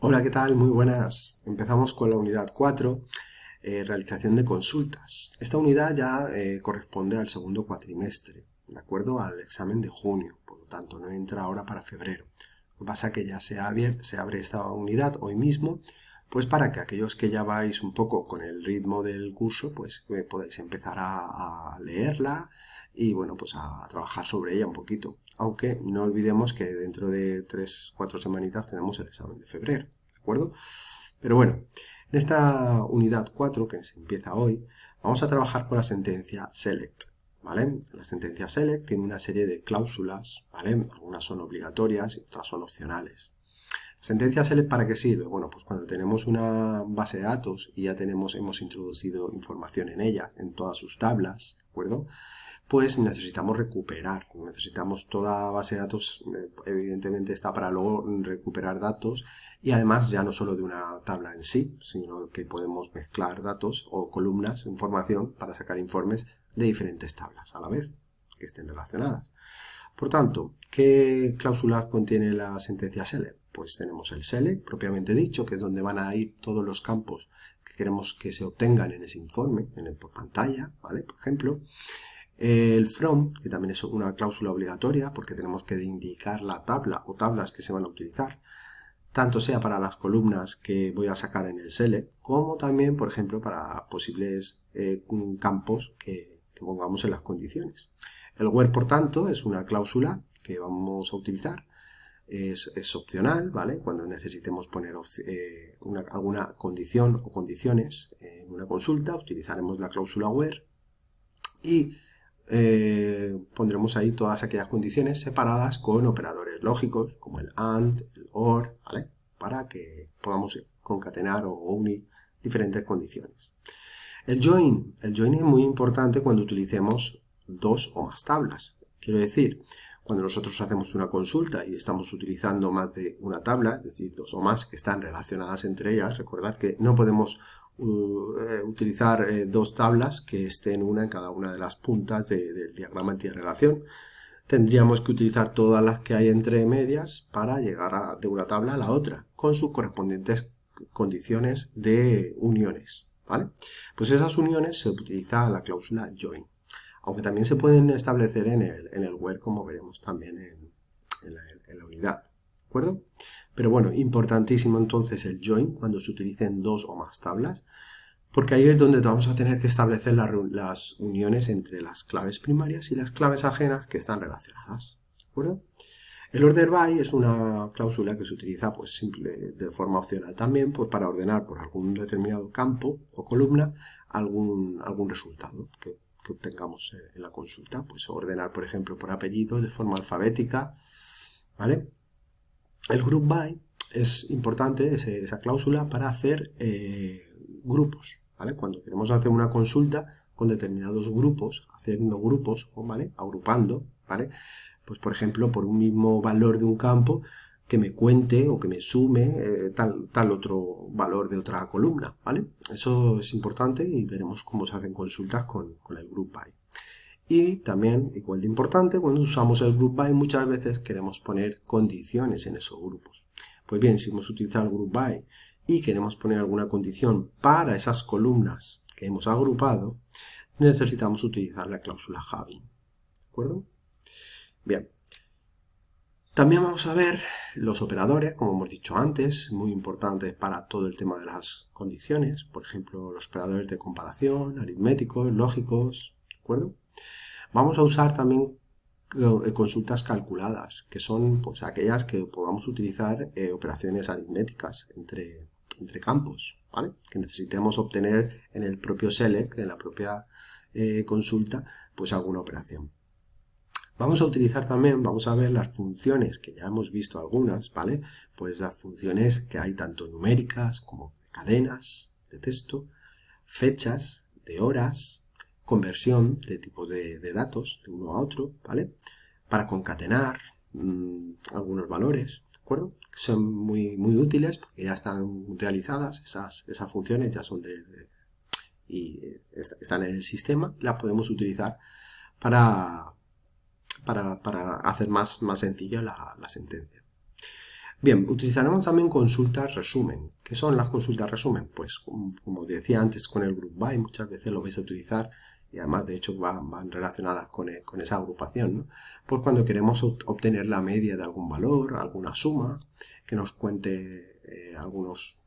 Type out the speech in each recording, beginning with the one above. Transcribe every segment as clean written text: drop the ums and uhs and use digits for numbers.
Hola, ¿qué tal? Muy buenas. Empezamos con la unidad 4, realización de consultas. Esta unidad ya corresponde al segundo cuatrimestre, de acuerdo al examen de junio, por lo tanto no entra ahora para febrero. Lo que pasa es que ya se abre esta unidad hoy mismo, pues para que aquellos que ya vais un poco con el ritmo del curso, pues podáis empezar a leerla y bueno, pues a trabajar sobre ella un poquito. Aunque no olvidemos que dentro de 3-4 semanitas tenemos el examen de febrero, ¿de acuerdo? Pero bueno, en esta unidad 4 que se empieza hoy, vamos a trabajar con la sentencia SELECT, ¿vale? La sentencia SELECT tiene una serie de cláusulas, ¿vale? Algunas son obligatorias y otras son opcionales. ¿La sentencia SELECT para qué sirve? Bueno, pues cuando tenemos una base de datos y ya hemos introducido información en ellas, en todas sus tablas, ¿de acuerdo? Pues necesitamos recuperar, necesitamos toda base de datos, evidentemente está para luego recuperar datos y además ya no solo de una tabla en sí, sino que podemos mezclar datos o columnas, información para sacar informes de diferentes tablas a la vez que estén relacionadas. Por tanto, ¿qué cláusulas contiene la sentencia SELECT? Pues tenemos el SELECT, propiamente dicho, que es donde van a ir todos los campos que queremos que se obtengan en ese informe, en el por pantalla, ¿vale? Por ejemplo. El from, que también es una cláusula obligatoria porque tenemos que indicar la tabla o tablas que se van a utilizar, tanto sea para las columnas que voy a sacar en el select, como también, por ejemplo, para posibles campos que pongamos en las condiciones. El where, por tanto, es una cláusula que vamos a utilizar. Es opcional, ¿vale? Cuando necesitemos poner alguna condición o condiciones en una consulta, utilizaremos la cláusula where y pondremos ahí todas aquellas condiciones separadas con operadores lógicos como el AND, el OR, ¿vale? Para que podamos concatenar o unir diferentes condiciones. El join es muy importante cuando utilicemos dos o más tablas. Quiero decir, cuando nosotros hacemos una consulta y estamos utilizando más de una tabla, es decir, dos o más que están relacionadas entre ellas, recordad que no podemos utilizar dos tablas que estén una en cada una de las puntas del diagrama antirrelación. Tendríamos que utilizar todas las que hay entre medias para llegar de una tabla a la otra, con sus correspondientes condiciones de uniones, ¿vale? Pues esas uniones se utiliza la cláusula join, aunque también se pueden establecer en el where, como veremos también en la unidad, ¿de acuerdo? Pero bueno, importantísimo entonces el join cuando se utilicen dos o más tablas, porque ahí es donde vamos a tener que establecer las uniones entre las claves primarias y las claves ajenas que están relacionadas, ¿de acuerdo? El order by es una cláusula que se utiliza pues de forma opcional también pues, para ordenar por algún determinado campo o columna algún resultado que obtengamos en la consulta. Pues ordenar, por ejemplo, por apellido de forma alfabética, ¿vale? El group by es importante, esa cláusula, para hacer grupos, ¿vale? Cuando queremos hacer una consulta con determinados grupos, haciendo grupos, ¿vale? Agrupando, ¿vale? Pues por ejemplo, por un mismo valor de un campo, que me cuente o que me sume tal otro valor de otra columna, ¿vale? Eso es importante y veremos cómo se hacen consultas con el group by. Y también, igual de importante, cuando usamos el group by muchas veces queremos poner condiciones en esos grupos. Pues bien, si hemos utilizado el group by y queremos poner alguna condición para esas columnas que hemos agrupado, necesitamos utilizar la cláusula having, ¿de acuerdo? Bien. También vamos a ver los operadores, como hemos dicho antes, muy importantes para todo el tema de las condiciones. Por ejemplo, los operadores de comparación, aritméticos, lógicos, ¿de acuerdo? Vamos a usar también consultas calculadas, que son pues, aquellas que podamos utilizar operaciones aritméticas entre campos, ¿vale? Que necesitemos obtener en el propio select, en la propia consulta, pues alguna operación. Vamos a utilizar también, vamos a ver las funciones, que ya hemos visto algunas, ¿vale? Pues las funciones que hay tanto numéricas como de cadenas de texto, fechas, de horas, conversión de tipos de datos de uno a otro, ¿vale? Para concatenar algunos valores, ¿de acuerdo? Son muy útiles porque ya están realizadas, esas funciones ya son están en el sistema, las podemos utilizar para hacer más sencilla la sentencia. Bien, utilizaremos también consultas resumen. ¿Qué son las consultas resumen? Pues como decía antes con el group by, muchas veces lo vais a utilizar y además de hecho van relacionadas con esa agrupación, ¿no? Pues cuando queremos obtener la media de algún valor, alguna suma, que nos cuente algunos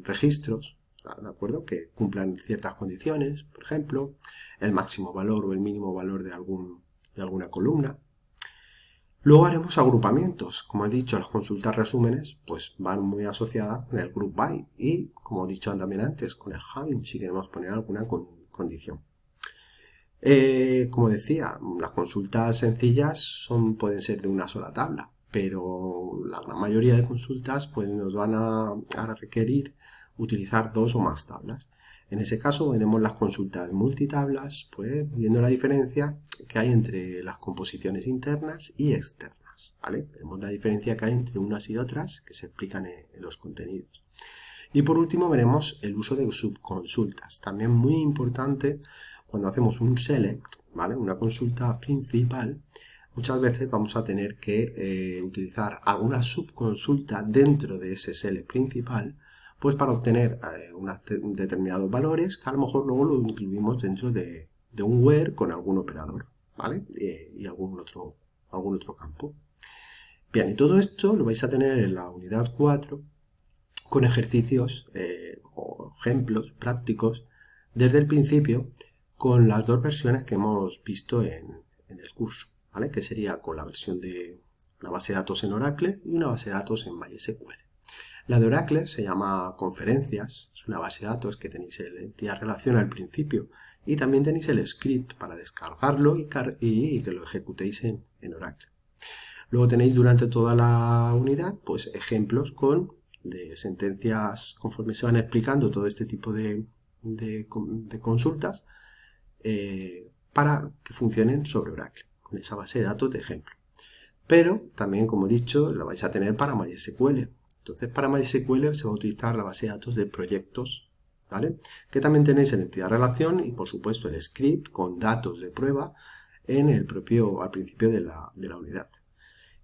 registros, ¿de acuerdo? Que cumplan ciertas condiciones, por ejemplo, el máximo valor o el mínimo valor de alguna columna. Luego haremos agrupamientos. Como he dicho, las consultas resúmenes pues van muy asociadas con el group by y, como he dicho también antes, con el having, si queremos poner alguna condición. Como decía, las consultas sencillas pueden ser de una sola tabla, pero la gran mayoría de consultas pues, nos van a requerir utilizar dos o más tablas. En ese caso veremos las consultas multitablas, pues viendo la diferencia que hay entre las composiciones internas y externas, ¿vale? Veremos la diferencia que hay entre unas y otras que se explican en los contenidos. Y por último veremos el uso de subconsultas, también muy importante cuando hacemos un select, ¿vale? Una consulta principal. Muchas veces vamos a tener que utilizar alguna subconsulta dentro de ese select principal, pues para obtener unos determinados valores que a lo mejor luego lo incluimos dentro de un where con algún operador, ¿vale? Y algún otro campo. Bien, y todo esto lo vais a tener en la unidad 4 con ejercicios o ejemplos prácticos desde el principio con las dos versiones que hemos visto en el curso, ¿vale? Que sería con la versión de una base de datos en Oracle y una base de datos en MySQL. La de Oracle se llama Conferencias, es una base de datos que tenéis el entidad relación al principio y también tenéis el script para descargarlo y que lo ejecutéis en Oracle. Luego tenéis durante toda la unidad pues ejemplos de sentencias conforme se van explicando todo este tipo de consultas para que funcionen sobre Oracle, con esa base de datos de ejemplo. Pero también, como he dicho, la vais a tener para MySQL. Entonces, para MySQL se va a utilizar la base de datos de proyectos, ¿vale? Que también tenéis en entidad relación y, por supuesto, el script con datos de prueba al principio de la unidad.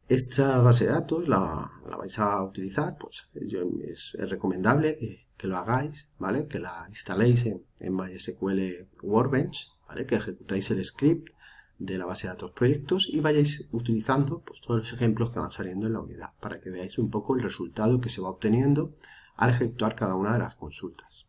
Esta base de datos la vais a utilizar, pues es recomendable que lo hagáis, ¿vale? Que la instaléis en MySQL Workbench, ¿vale? Que ejecutáis el script de la base de datos proyectos y vayáis utilizando pues, todos los ejemplos que van saliendo en la unidad para que veáis un poco el resultado que se va obteniendo al efectuar cada una de las consultas.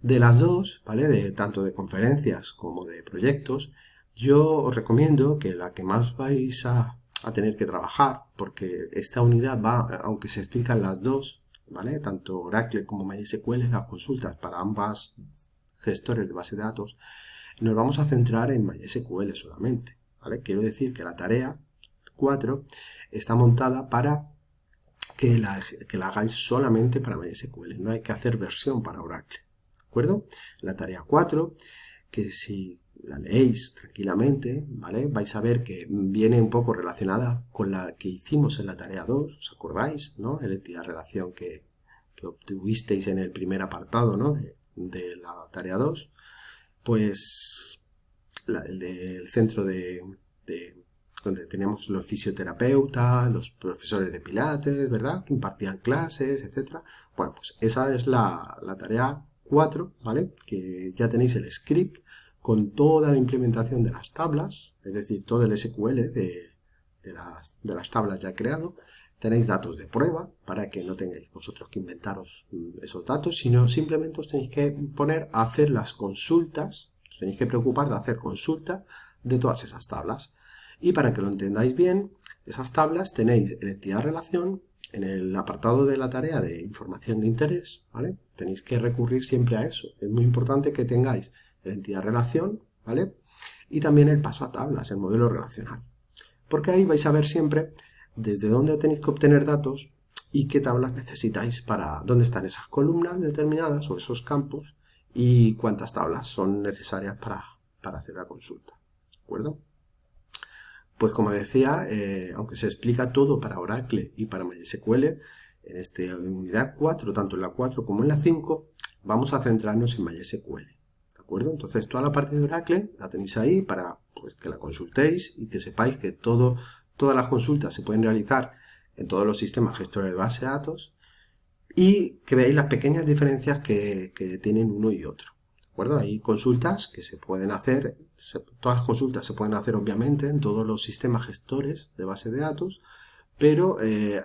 De las dos, ¿vale? Tanto de conferencias como de proyectos, yo os recomiendo que la que más vais a tener que trabajar, porque esta unidad va, aunque se explican las dos, ¿vale? Tanto Oracle como MySQL, las consultas para ambas gestores de base de datos, nos vamos a centrar en MySQL solamente, ¿vale? Quiero decir que la tarea 4 está montada para que la hagáis solamente para MySQL, no hay que hacer versión para Oracle, ¿de acuerdo? La tarea 4, que si la leéis tranquilamente, ¿vale? Vais a ver que viene un poco relacionada con la que hicimos en la tarea 2, ¿os acordáis? ¿No? La entidad relación que obtuvisteis en el primer apartado, ¿no? de la tarea 2, pues el del centro donde teníamos los fisioterapeutas, los profesores de pilates, ¿verdad? Que impartían clases, etcétera. Bueno, pues esa es la tarea 4, ¿vale? Que ya tenéis el script con toda la implementación de las tablas, es decir, todo el SQL de las tablas ya creado. Tenéis datos de prueba para que no tengáis vosotros que inventaros esos datos, sino simplemente os tenéis que poner a hacer las consultas, os tenéis que preocupar de hacer consulta de todas esas tablas. Y para que lo entendáis bien, esas tablas tenéis en entidad relación, en el apartado de la tarea de información de interés, ¿vale? Tenéis que recurrir siempre a eso. Es muy importante que tengáis la entidad relación, ¿vale? Y también el paso a tablas, el modelo relacional. Porque ahí vais a ver siempre desde dónde tenéis que obtener datos y qué tablas necesitáis para dónde están esas columnas determinadas o esos campos y cuántas tablas son necesarias para hacer la consulta. ¿De acuerdo? Pues como decía, aunque se explica todo para Oracle y para MySQL, en esta unidad 4, tanto en la 4 como en la 5, vamos a centrarnos en MySQL. ¿De acuerdo? Entonces toda la parte de Oracle la tenéis ahí para pues, que la consultéis y que sepáis que todas las consultas se pueden realizar en todos los sistemas gestores de base de datos y que veáis las pequeñas diferencias que tienen uno y otro. ¿De acuerdo? Hay consultas que se pueden hacer, todas las consultas se pueden hacer obviamente en todos los sistemas gestores de base de datos, pero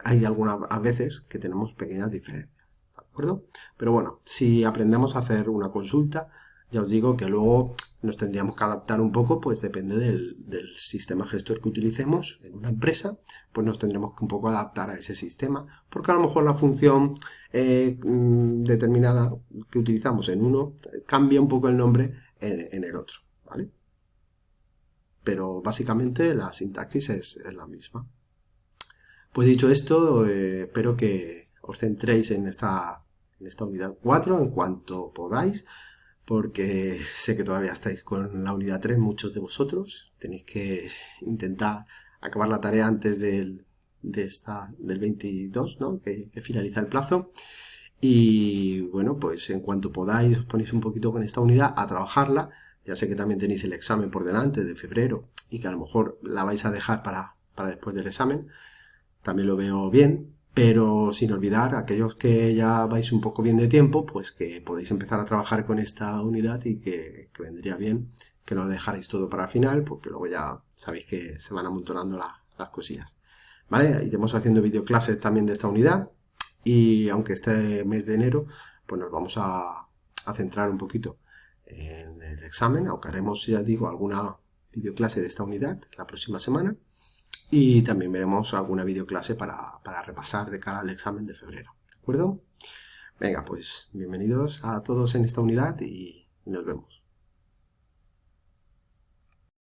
hay algunas veces que tenemos pequeñas diferencias. ¿De acuerdo? Pero bueno, si aprendemos a hacer una consulta, ya os digo que luego nos tendríamos que adaptar un poco, pues depende del sistema gestor que utilicemos en una empresa, pues nos tendremos que un poco adaptar a ese sistema, porque a lo mejor la función determinada que utilizamos en uno cambia un poco el nombre en el otro, ¿vale? Pero básicamente la sintaxis es la misma. Pues dicho esto, espero que os centréis en esta unidad 4 en cuanto podáis, porque sé que todavía estáis con la unidad 3, muchos de vosotros. Tenéis que intentar acabar la tarea antes del 22, ¿no? que finaliza el plazo. Y bueno, pues en cuanto podáis os ponéis un poquito con esta unidad a trabajarla. Ya sé que también tenéis el examen por delante de febrero y que a lo mejor la vais a dejar para después del examen. También lo veo bien, pero sin olvidar, aquellos que ya vais un poco bien de tiempo, pues que podéis empezar a trabajar con esta unidad y que vendría bien que no lo dejarais todo para el final, porque luego ya sabéis que se van amontonando las cosillas. ¿Vale? Iremos haciendo videoclases también de esta unidad y aunque este mes de enero, pues nos vamos a centrar un poquito en el examen, aunque haremos, ya digo, alguna videoclase de esta unidad la próxima semana. Y también veremos alguna videoclase para repasar de cara al examen de febrero. ¿De acuerdo? Venga, pues bienvenidos a todos en esta unidad y nos vemos.